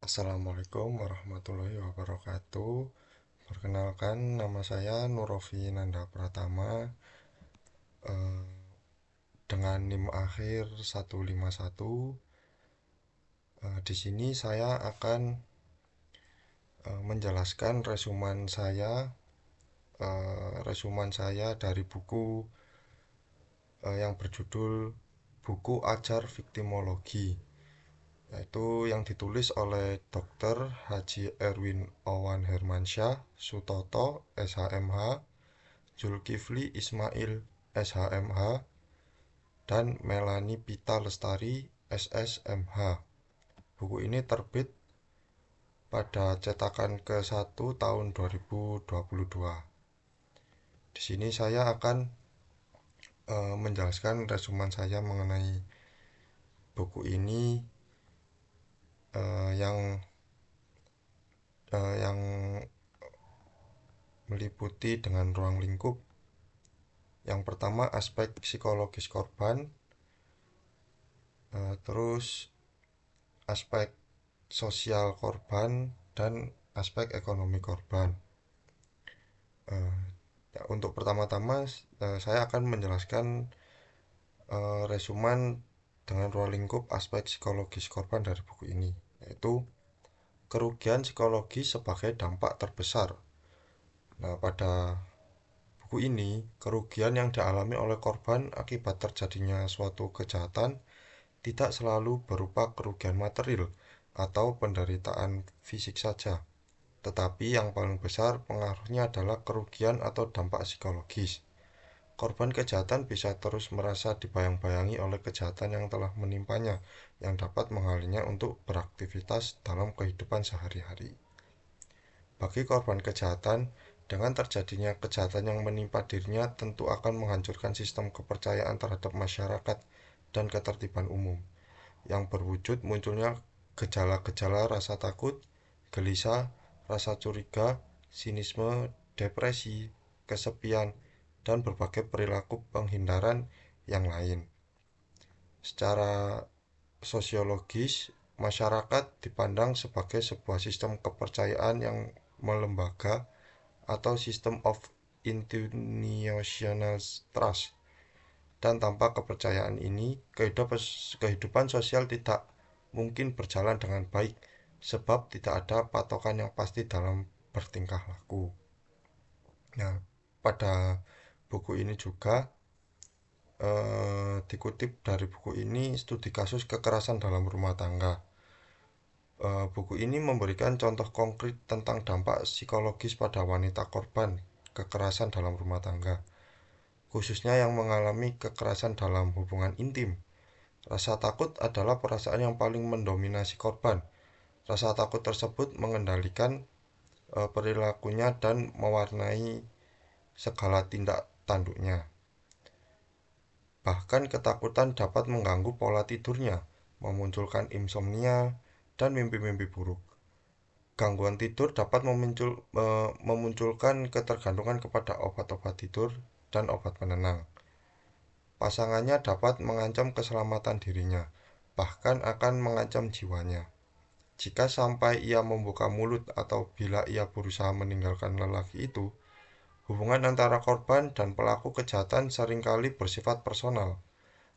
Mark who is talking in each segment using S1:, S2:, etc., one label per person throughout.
S1: Assalamualaikum warahmatullahi wabarakatuh. Perkenalkan, nama saya Nurofi Nanda Pratama, eh, dengan NIM akhir 151. Di sini saya akan menjelaskan resuman saya dari buku yang berjudul Buku Ajar Viktimologi, yaitu yang ditulis oleh Dr. Haji Erwin Owan Hermansyah Sutoto, SHMH, Zulkifli Ismail, SHMH, dan Melanie Pita Lestari, SSMH. Buku ini terbit pada cetakan ke-1 tahun 2022. Di sini saya akan menjelaskan resumen saya mengenai buku ini, yang meliputi dengan ruang lingkup. Yang pertama, aspek psikologis korban, terus aspek sosial korban, dan aspek ekonomi korban. Untuk pertama-tama, saya akan menjelaskan resumen dengan ruang lingkup aspek psikologis korban dari buku ini, yaitu kerugian psikologis sebagai dampak terbesar. Nah, pada buku ini, kerugian yang dialami oleh korban akibat terjadinya suatu kejahatan tidak selalu berupa kerugian material atau penderitaan fisik saja, tetapi yang paling besar pengaruhnya adalah kerugian atau dampak psikologis. Korban kejahatan bisa terus merasa dibayang-bayangi oleh kejahatan yang telah menimpanya, yang dapat menghalangnya untuk beraktivitas dalam kehidupan sehari-hari. Bagi korban kejahatan, dengan terjadinya kejahatan yang menimpa dirinya tentu akan menghancurkan sistem kepercayaan terhadap masyarakat dan ketertiban umum, yang berwujud munculnya gejala-gejala rasa takut, gelisah, rasa curiga, sinisme, depresi, kesepian, dan berbagai perilaku penghindaran yang lain. Secara sosiologis, masyarakat dipandang sebagai sebuah sistem kepercayaan yang melembaga atau system of institutional trust. Dan tanpa kepercayaan ini, kehidupan sosial tidak mungkin berjalan dengan baik, sebab tidak ada patokan yang pasti dalam bertingkah laku. Nah, pada buku ini juga dikutip dari buku ini studi kasus kekerasan dalam rumah tangga. Buku ini memberikan contoh konkret tentang dampak psikologis pada wanita korban kekerasan dalam rumah tangga, khususnya yang mengalami kekerasan dalam hubungan intim. Rasa takut adalah perasaan yang paling mendominasi korban. Rasa takut tersebut mengendalikan perilakunya dan mewarnai segala tindak tanduknya. Bahkan ketakutan dapat mengganggu pola tidurnya, memunculkan insomnia dan mimpi-mimpi buruk. Gangguan tidur dapat memunculkan ketergantungan kepada obat-obat tidur dan obat penenang. Pasangannya dapat mengancam keselamatan dirinya, bahkan akan mengancam jiwanya. Jika sampai ia membuka mulut atau bila ia berusaha meninggalkan lelaki itu, hubungan antara korban dan pelaku kejahatan seringkali bersifat personal,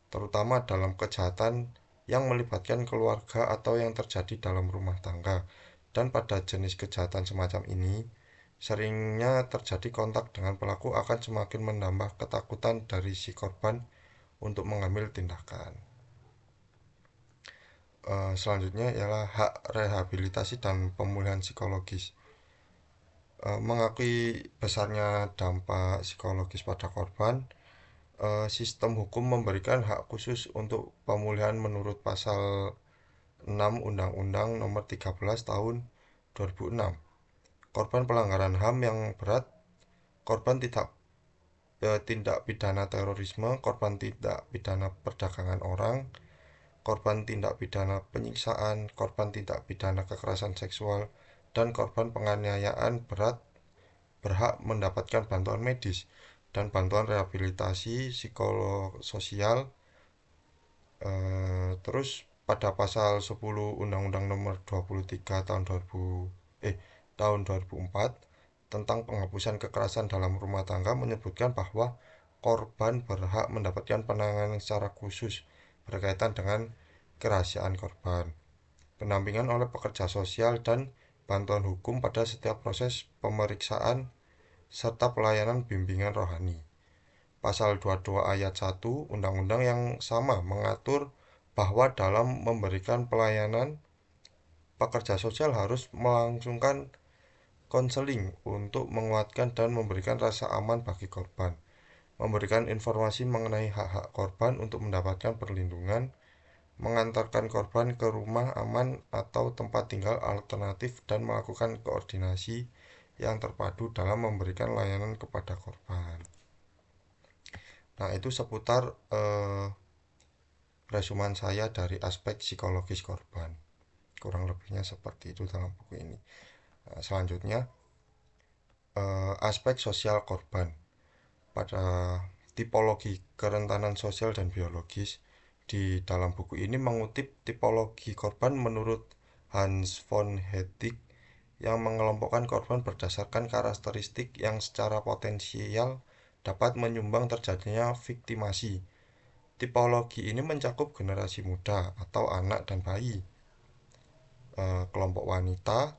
S1: terutama dalam kejahatan yang melibatkan keluarga atau yang terjadi dalam rumah tangga. Dan pada jenis kejahatan semacam ini, seringnya terjadi kontak dengan pelaku akan semakin menambah ketakutan dari si korban untuk mengambil tindakan. Selanjutnya ialah hak rehabilitasi dan pemulihan psikologis. Mengakui besarnya dampak psikologis pada korban, sistem hukum memberikan hak khusus untuk pemulihan menurut pasal 6 Undang-Undang Nomor 13 Tahun 2006. Korban pelanggaran HAM yang berat, korban tindak pidana terorisme, korban tindak pidana perdagangan orang, korban tindak pidana penyiksaan, korban tindak pidana kekerasan seksual, dan korban penganiayaan berat berhak mendapatkan bantuan medis dan bantuan rehabilitasi psikososial. Terus pada pasal 10 Undang-Undang Nomor 23 tahun 2004 tentang penghapusan kekerasan dalam rumah tangga menyebutkan bahwa korban berhak mendapatkan penanganan secara khusus berkaitan dengan kerahasiaan korban, pendampingan oleh pekerja sosial dan bantuan hukum pada setiap proses pemeriksaan serta pelayanan bimbingan rohani. Pasal 22 ayat 1 Undang-Undang yang sama mengatur bahwa dalam memberikan pelayanan, pekerja sosial harus melangsungkan konseling untuk menguatkan dan memberikan rasa aman bagi korban, memberikan informasi mengenai hak-hak korban untuk mendapatkan perlindungan, mengantarkan korban ke rumah aman atau tempat tinggal alternatif, dan melakukan koordinasi yang terpadu dalam memberikan layanan kepada korban. Nah, itu seputar resuman saya dari aspek psikologis korban. Kurang lebihnya seperti itu dalam buku ini. Nah, selanjutnya, aspek sosial korban. Pada tipologi kerentanan sosial dan biologis, di dalam buku ini mengutip tipologi korban menurut Hans von Hedwig yang mengelompokkan korban berdasarkan karakteristik yang secara potensial dapat menyumbang terjadinya viktimasi. Tipologi ini mencakup generasi muda atau anak dan bayi, kelompok wanita,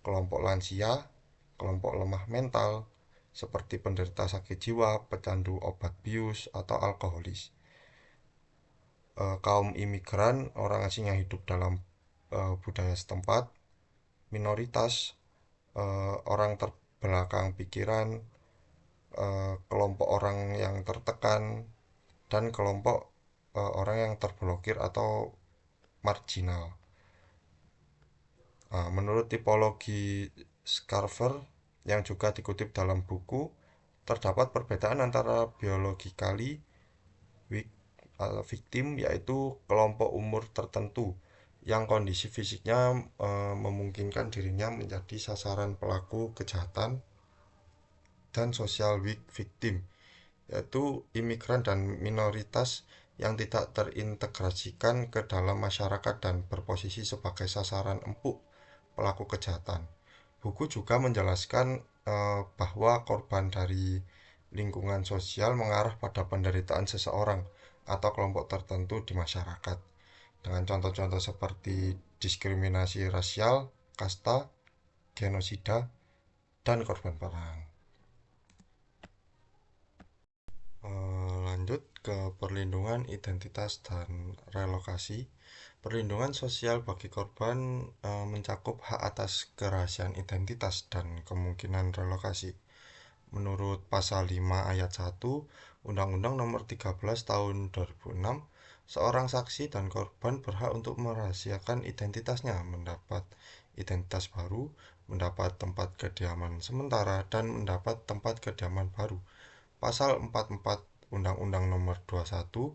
S1: kelompok lansia, kelompok lemah mental, seperti penderita sakit jiwa, pecandu obat bius, atau alkoholis, kaum imigran, orang asing yang hidup dalam budaya setempat, minoritas, orang terbelakang pikiran, kelompok orang yang tertekan, dan kelompok orang yang terblokir atau marginal. Menurut tipologi Scarver yang juga dikutip dalam buku, terdapat perbedaan antara biologically weak victim, yaitu kelompok umur tertentu yang kondisi fisiknya memungkinkan dirinya menjadi sasaran pelaku kejahatan, dan social weak victim, yaitu imigran dan minoritas yang tidak terintegrasikan ke dalam masyarakat dan berposisi sebagai sasaran empuk pelaku kejahatan. Buku juga menjelaskan bahwa korban dari lingkungan sosial mengarah pada penderitaan seseorang atau kelompok tertentu di masyarakat, dengan contoh-contoh seperti diskriminasi rasial, kasta, genosida, dan korban perang. Lanjut ke perlindungan identitas dan relokasi. Perlindungan sosial bagi korban mencakup hak atas kerahasiaan identitas dan kemungkinan relokasi. Menurut pasal 5 ayat 1 Undang-Undang Nomor 13 tahun 2006, seorang saksi dan korban berhak untuk merahasiakan identitasnya, mendapat identitas baru, mendapat tempat kediaman sementara, dan mendapat tempat kediaman baru. Pasal 44 Undang-Undang Nomor 21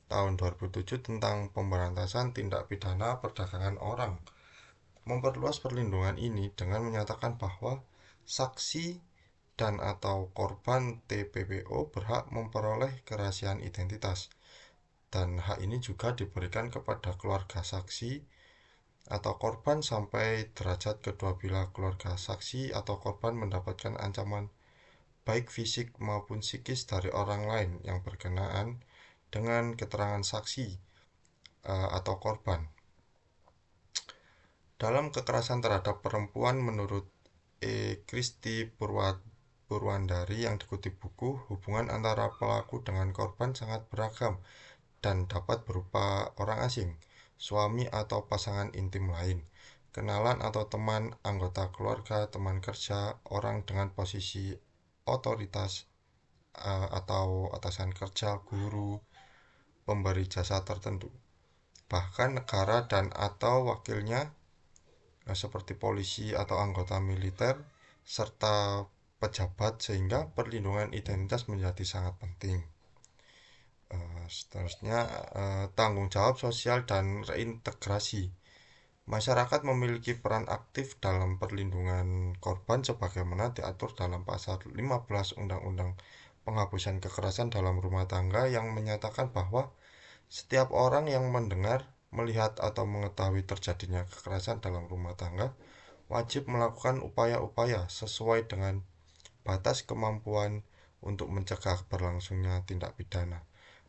S1: tahun 2007 tentang pemberantasan tindak pidana perdagangan orang memperluas perlindungan ini dengan menyatakan bahwa saksi dan atau korban TPPO berhak memperoleh kerahasiaan identitas, dan hak ini juga diberikan kepada keluarga saksi atau korban sampai derajat kedua bila keluarga saksi atau korban mendapatkan ancaman baik fisik maupun psikis dari orang lain yang berkenaan dengan keterangan saksi atau korban. Dalam kekerasan terhadap perempuan, menurut Kristi Purwandari yang dikutip buku, hubungan antara pelaku dengan korban sangat beragam dan dapat berupa orang asing, suami atau pasangan intim lain, kenalan atau teman, anggota keluarga, teman kerja, orang dengan posisi otoritas atau atasan kerja, guru, pemberi jasa tertentu, bahkan negara dan atau wakilnya seperti polisi atau anggota militer, serta pejabat, sehingga perlindungan identitas menjadi sangat penting. Seterusnya, tanggung jawab sosial dan reintegrasi. Masyarakat memiliki peran aktif dalam perlindungan korban sebagaimana diatur dalam pasal 15 Undang-Undang Penghapusan Kekerasan dalam Rumah Tangga yang menyatakan bahwa setiap orang yang mendengar, melihat atau mengetahui terjadinya kekerasan dalam rumah tangga wajib melakukan upaya-upaya sesuai dengan batas kemampuan untuk mencegah berlangsungnya tindak pidana,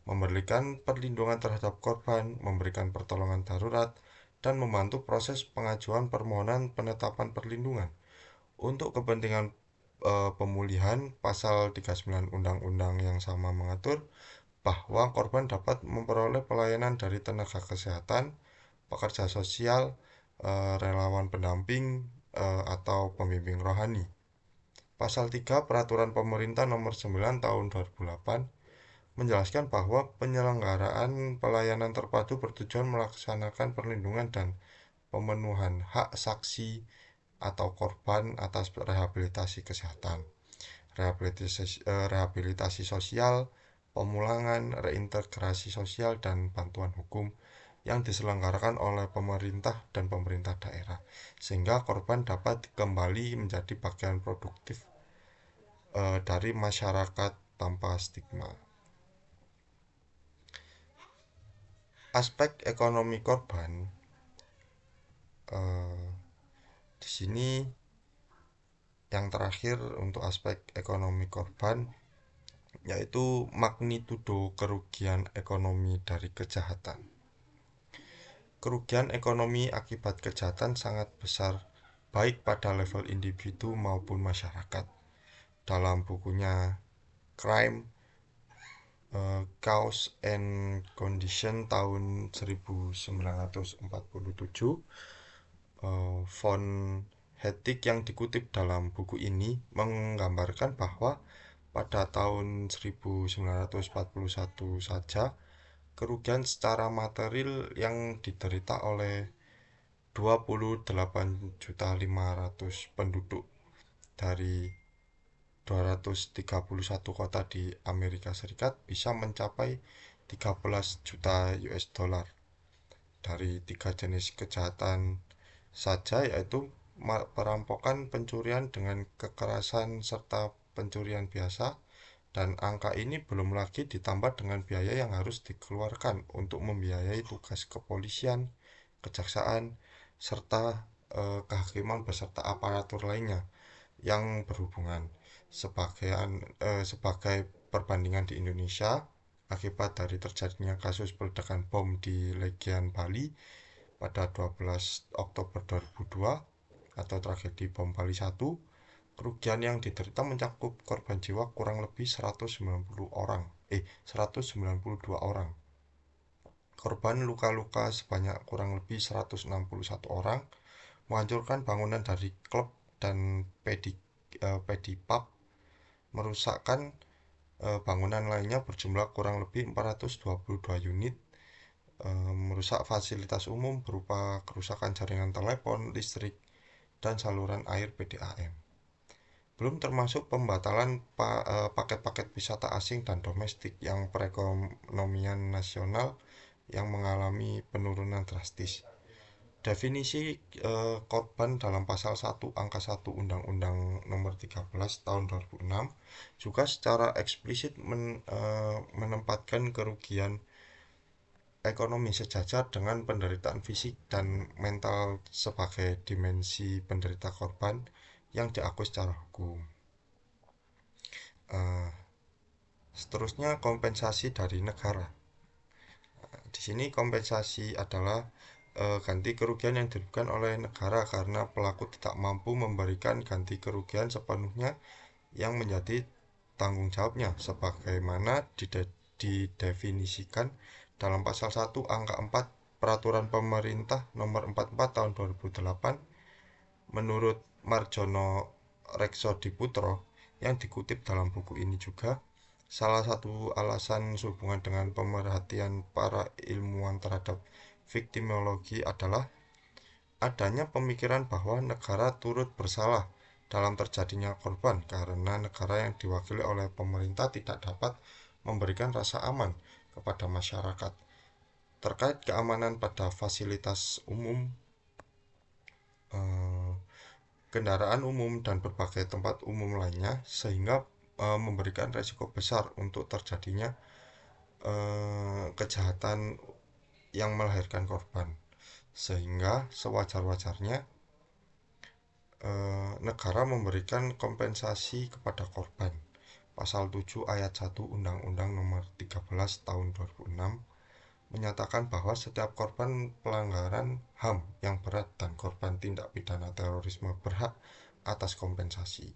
S1: memberikan perlindungan terhadap korban, memberikan pertolongan darurat, dan membantu proses pengajuan permohonan penetapan perlindungan. Untuk kepentingan pemulihan, pasal 39 Undang-Undang yang sama mengatur bahwa korban dapat memperoleh pelayanan dari tenaga kesehatan, pekerja sosial, relawan pendamping, atau pembimbing rohani. Pasal 3 Peraturan Pemerintah Nomor 9 Tahun 2008 menjelaskan bahwa penyelenggaraan pelayanan terpadu bertujuan melaksanakan perlindungan dan pemenuhan hak saksi atau korban atas rehabilitasi kesehatan, rehabilitasi sosial, pemulangan, reintegrasi sosial, dan bantuan hukum yang diselenggarakan oleh pemerintah dan pemerintah daerah, sehingga korban dapat kembali menjadi bagian produktif dari masyarakat tanpa stigma. Aspek ekonomi korban di sini yang terakhir untuk aspek ekonomi korban yaitu magnitudo kerugian ekonomi dari kejahatan. Kerugian ekonomi akibat kejahatan sangat besar baik pada level individu maupun masyarakat. Dalam bukunya Crime, Cause and Condition tahun 1947, von Hettich yang dikutip dalam buku ini menggambarkan bahwa pada tahun 1941 saja kerugian secara material yang diderita oleh 28.500.000 penduduk dari 231 kota di Amerika Serikat bisa mencapai 13 juta US dollar dari 3 jenis kejahatan saja, yaitu perampokan, pencurian dengan kekerasan, serta pencurian biasa. Dan angka ini belum lagi ditambah dengan biaya yang harus dikeluarkan untuk membiayai tugas kepolisian, kejaksaan, serta kehakiman beserta aparatur lainnya yang berhubungan. Sebagai perbandingan di Indonesia, akibat dari terjadinya kasus peledakan bom di Legian Bali pada 12 Oktober 2002 atau tragedi bom Bali 1, kerugian yang diderita mencakup korban jiwa kurang lebih 192 orang. Korban luka-luka sebanyak kurang lebih 161 orang, menghancurkan bangunan dari klub dan pedipub, merusakkan bangunan lainnya berjumlah kurang lebih 422 unit, merusak fasilitas umum berupa kerusakan jaringan telepon, listrik, dan saluran air PDAM. Belum termasuk pembatalan paket-paket wisata asing dan domestik yang perekonomian nasional yang mengalami penurunan drastis. Definisi korban dalam pasal 1 angka 1 Undang-Undang Nomor 13 Tahun 2006 juga secara eksplisit menempatkan kerugian ekonomi sejajar dengan penderitaan fisik dan mental sebagai dimensi penderita korban yang diakui secara hukum. Seterusnya kompensasi dari negara. Di sini kompensasi adalah ganti kerugian yang diberikan oleh negara karena pelaku tidak mampu memberikan ganti kerugian sepenuhnya yang menjadi tanggung jawabnya sebagaimana didefinisikan dalam pasal 1 angka 4 Peraturan Pemerintah Nomor 44 Tahun 2008. Menurut Marjono Reksodiputro yang dikutip dalam buku ini juga, salah satu alasan sehubungan dengan pemerhatian para ilmuwan terhadap viktimologi adalah adanya pemikiran bahwa negara turut bersalah dalam terjadinya korban karena negara yang diwakili oleh pemerintah tidak dapat memberikan rasa aman kepada masyarakat terkait keamanan pada fasilitas umum, kendaraan umum, dan berbagai tempat umum lainnya, sehingga memberikan resiko besar untuk terjadinya kejahatan yang melahirkan korban, sehingga sewajar-wajarnya negara memberikan kompensasi kepada korban. Pasal 7 ayat 1 Undang-Undang Nomor 13 Tahun 2006 menyatakan bahwa setiap korban pelanggaran HAM yang berat dan korban tindak pidana terorisme berhak atas kompensasi.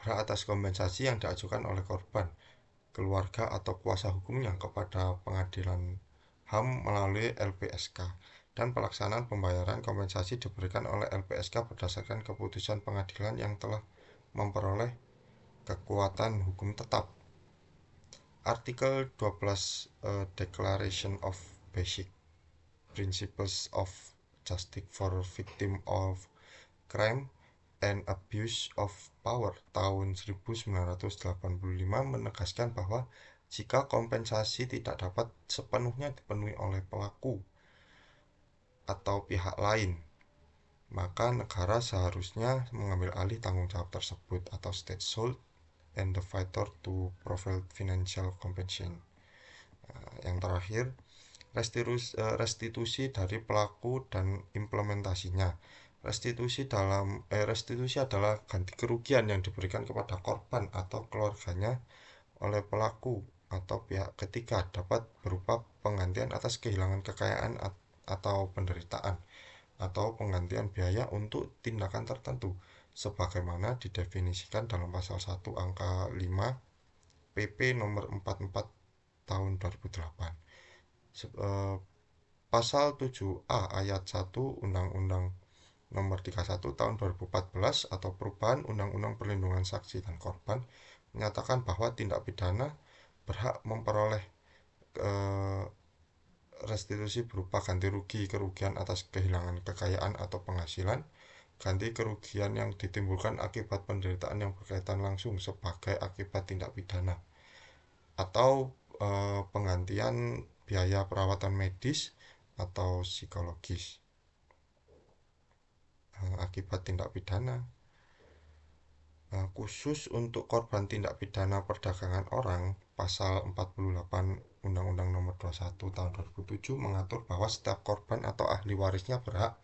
S1: Berhak atas kompensasi yang diajukan oleh korban, keluarga atau kuasa hukumnya kepada pengadilan HAM melalui LPSK, dan pelaksanaan pembayaran kompensasi diberikan oleh LPSK berdasarkan keputusan pengadilan yang telah memperoleh kekuatan hukum tetap. Artikel 12 Declaration of Basic Principles of Justice for Victims of Crime and Abuse of Power tahun 1985 menegaskan bahwa jika kompensasi tidak dapat sepenuhnya dipenuhi oleh pelaku atau pihak lain, maka negara seharusnya mengambil alih tanggung jawab tersebut atau state should and the fighter to provide financial compensation. Yang terakhir, restitusi dari pelaku dan implementasinya. Restitusi adalah ganti kerugian yang diberikan kepada korban atau keluarganya oleh pelaku atau pihak ketiga, dapat berupa penggantian atas kehilangan kekayaan atau penderitaan, atau penggantian biaya untuk tindakan tertentu sebagaimana didefinisikan dalam pasal 1 angka 5 PP nomor 44 tahun 2008. Pasal 7A ayat 1 Undang-Undang Nomor 31 tahun 2014 atau perubahan Undang-Undang Perlindungan Saksi dan Korban menyatakan bahwa tindak pidana berhak memperoleh restitusi berupa ganti rugi kerugian atas kehilangan kekayaan atau penghasilan, ganti kerugian yang ditimbulkan akibat penderitaan yang berkaitan langsung sebagai akibat tindak pidana, atau penggantian biaya perawatan medis atau psikologis akibat tindak pidana. Khusus untuk korban tindak pidana perdagangan orang, pasal 48 Undang-Undang Nomor 21 Tahun 2007 mengatur bahwa setiap korban atau ahli warisnya berhak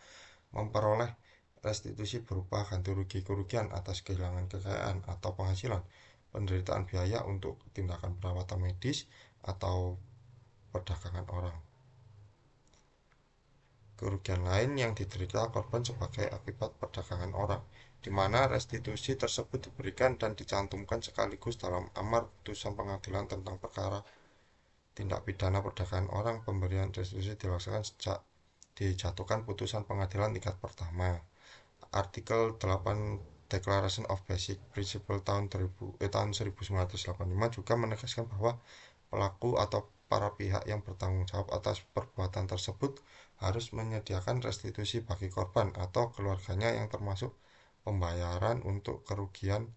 S1: memperoleh restitusi berupa ganti rugi kerugian atas kehilangan kekayaan atau penghasilan, penderitaan biaya untuk tindakan perawatan medis atau perdagangan orang. Kerugian lain yang diderita korban sebagai akibat perdagangan orang, di mana restitusi tersebut diberikan dan dicantumkan sekaligus dalam amar putusan pengadilan tentang perkara tindak pidana perdagangan orang. Pemberian restitusi dilaksanakan sejak dijatuhkan putusan pengadilan tingkat pertama. Artikel 8 Declaration of Basic Principles tahun 1985 juga menegaskan bahwa pelaku atau para pihak yang bertanggung jawab atas perbuatan tersebut harus menyediakan restitusi bagi korban atau keluarganya yang termasuk pembayaran untuk kerugian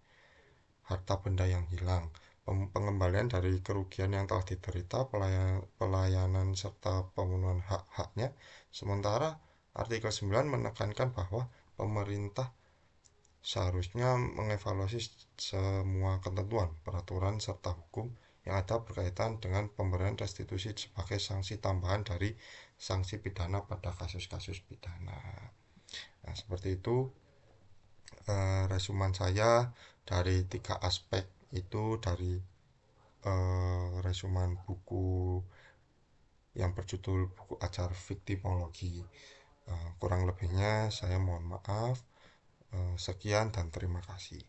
S1: harta benda yang hilang, pengembalian dari kerugian yang telah diderita, pelayanan serta pemenuhan hak-haknya. Sementara artikel 9 menekankan bahwa pemerintah seharusnya mengevaluasi semua ketentuan, peraturan, serta hukum yang ada berkaitan dengan pemberian restitusi sebagai sanksi tambahan dari sanksi pidana pada kasus-kasus pidana. Nah, seperti itu resuman saya dari 3 aspek itu dari resuman buku yang berjudul buku ajar viktimologi. Kurang lebihnya saya mohon maaf. Sekian dan terima kasih.